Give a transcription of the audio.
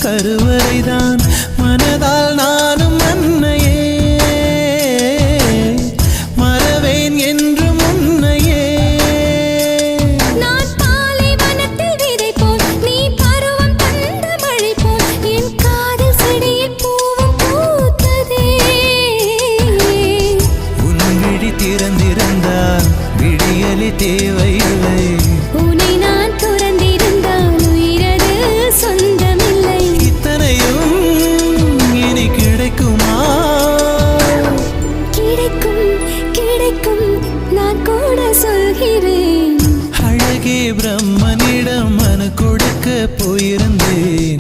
கருவறைதான் மனதால் நானும் அன்னையே மறவேன் என்று முன்னையே நான் பாலை வனத்தில் விதை போல் நீ பருவம் தந்த மழை போல் என் காதல் செடியில் பூவும் பூத்ததே உன் விழி திறந்திருந்தால் விடியலி தேவையில்லை உன்னை நான் துறந்திருந்தால் உயிரது சொந்தமில்லை இத்தனையும் இனி கிடைக்குமா கிடைக்கும் கிடைக்கும் நான் கூட சொல்கிறேன் அழகே பிரம்மனிடம் மனு கொடுக்க போயிருந்தேன்